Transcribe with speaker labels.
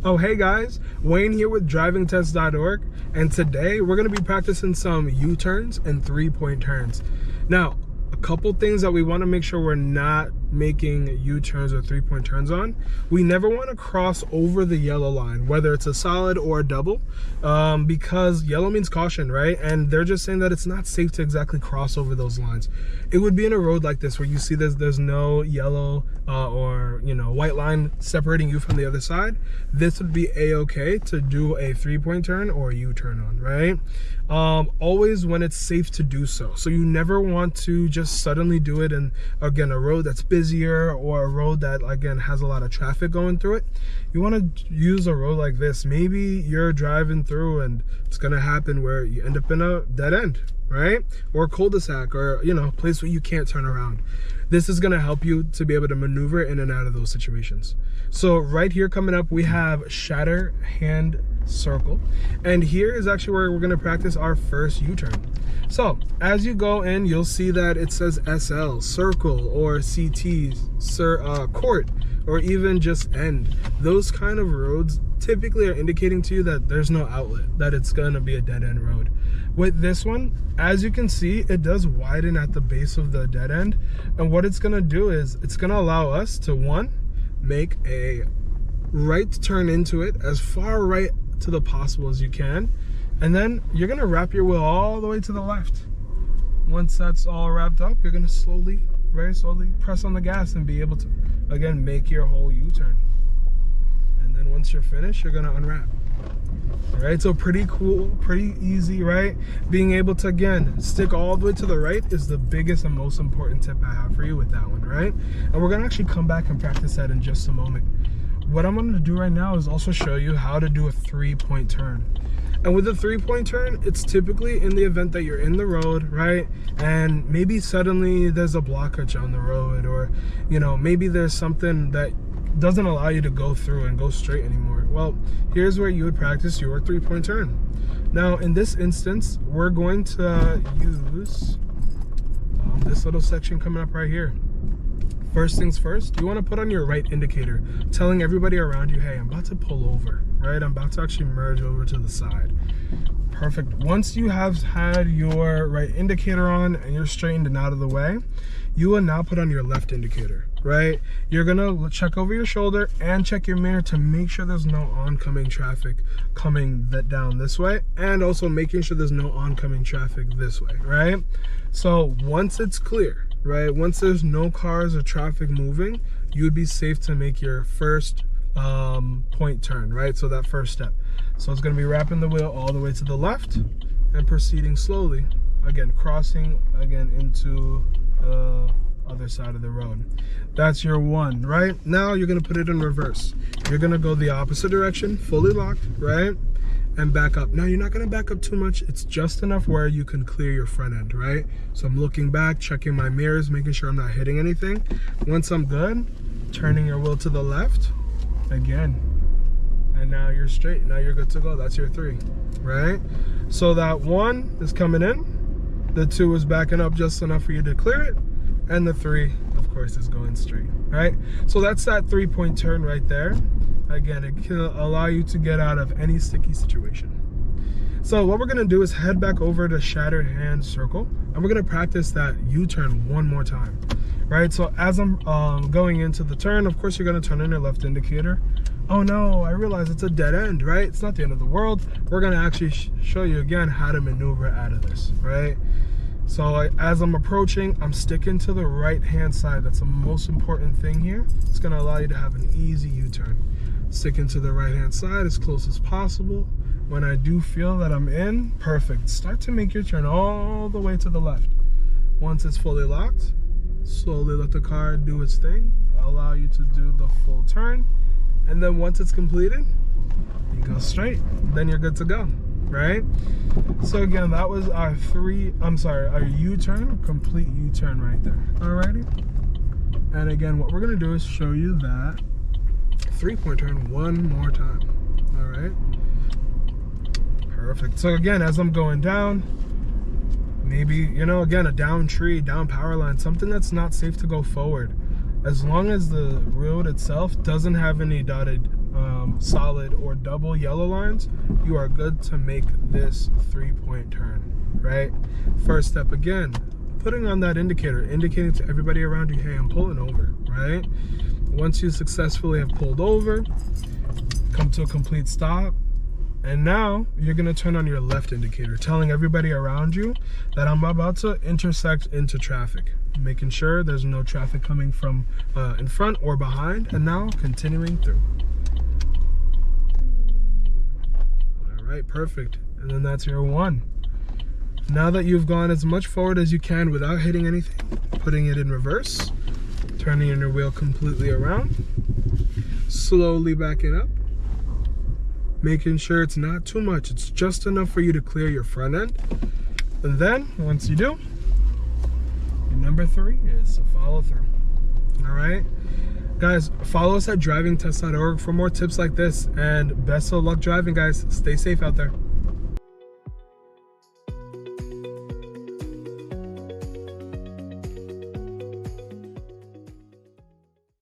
Speaker 1: Oh, hey guys, Wayne here with Driving-Tests.org, and today we're going to be practicing some U-turns and three-point turns. Now, a couple things that we want to make sure we're not making U-turns or three-point turns on. We never want to cross over the yellow line, whether it's a solid or a double, because yellow means caution, right? And they're just saying that it's not safe to exactly cross over those lines. It would be in a road like this where you see there's no yellow or white line separating you from the other side. This would be a-okay to do a three-point turn or a U-turn on, right? Always when it's safe to do so. So you never want to just suddenly do it in, again, a road that's busier or a road that, again, has a lot of traffic going through it. You want to use a road like this. Maybe you're driving through and it's going to happen where you end up in a dead end, right? Or a cul-de-sac, or a place where you can't turn around. This is going to help you to be able to maneuver in and out of those situations. So right here coming up, we have shatter hand circle, and here is actually where we're going to practice our first U-turn. So as you go in, you'll see that it says SL, circle, or CT, court, or even just end. Those kind of roads typically are indicating to you that there's no outlet, that it's going to be a dead end road. With this one, as you can see, it does widen at the base of the dead end, and what it's going to do is it's going to allow us to, one, make a right turn into it as far right to the possible as you can, and then you're going to wrap your wheel all the way to the left. Once that's all wrapped up, you're going to slowly, very slowly press on the gas and be able to, again, make your whole U-turn. And then once you're finished, you're going to unwrap. All right, so pretty cool, pretty easy, right? Being able to, again, stick all the way to the right is the biggest and most important tip I have for you with that one, right? And we're going to actually come back and practice that in just a moment. What I'm going to do right now is also show you how to do a three-point turn. And with a three-point turn, it's typically in the event that you're in the road, right? And maybe suddenly there's a blockage on the road, or, maybe there's something that doesn't allow you to go through and go straight anymore. Well, here's where you would practice your three-point turn. Now, in this instance, we're going to use this little section coming up right here. First things first, you want to put on your right indicator, telling everybody around you, hey, I'm about to pull over, right? I'm about to actually merge over to the side. Perfect. Once you have had your right indicator on and you're straightened and out of the way, you will now put on your left indicator, right? You're gonna check over your shoulder and check your mirror to make sure there's no oncoming traffic coming down this way, and also making sure there's no oncoming traffic this way, right? So once it's clear, right, once there's no cars or traffic moving, you would be safe to make your first point turn, right? So that first step. So it's going to be wrapping the wheel all the way to the left and proceeding slowly, again, crossing again into the other side of the road. That's your one, right? Now you're going to put it in reverse. You're going to go the opposite direction, fully locked, right? And back up. Now you're not going to back up too much. It's just enough where you can clear your front end, right? So I'm looking back, checking my mirrors, making sure I'm not hitting anything. Once I'm good, turning your wheel to the left again, and now you're straight. Now you're good to go. That's your three, right? So that one is coming in, the two is backing up just enough for you to clear it, and the three, of course, is going straight, right? So that's that three-point turn right there. Again, it can allow you to get out of any sticky situation. So what we're gonna do is head back over to shatter hand circle, and we're gonna practice that U-turn one more time, right? So as I'm going into the turn, of course, you're gonna turn on your left indicator. Oh no, I realize it's a dead end, right? It's not the end of the world. We're gonna actually show you again how to maneuver out of this, right? So as I'm approaching, I'm sticking to the right-hand side. That's the most important thing here. It's gonna allow you to have an easy U-turn. Sticking to the right-hand side as close as possible. When I do feel that I'm in, perfect. Start to make your turn all the way to the left. Once it's fully locked, slowly let the car do its thing. Allow you to do the full turn. And then once it's completed, you go straight. Then you're good to go, right? So again, that was our our U-turn, complete U-turn right there. Alrighty. And again, what we're gonna do is show you that three-point turn one more time. All right, perfect. So again, as I'm going down, maybe again, a down tree, down power line, something that's not safe to go forward. As long as the road itself doesn't have any dotted solid or double yellow lines, you are good to make this 3-point turn, right? First step, again, putting on that indicator, indicating to everybody around you, hey, I'm pulling over, right? Once you successfully have pulled over, come to a complete stop, and now you're gonna turn on your left indicator, telling everybody around you that I'm about to intersect into traffic, making sure there's no traffic coming from in front or behind, and now continuing through. All right, perfect. And then that's your 1. Now that you've gone as much forward as you can without hitting anything, putting it in reverse, turning your wheel completely around, slowly backing up, making sure it's not too much. It's just enough for you to clear your front end. And then, once you do, your number 3 is to follow through. All right? Guys, follow us at Driving-Tests.org for more tips like this. And best of luck driving, guys. Stay safe out there.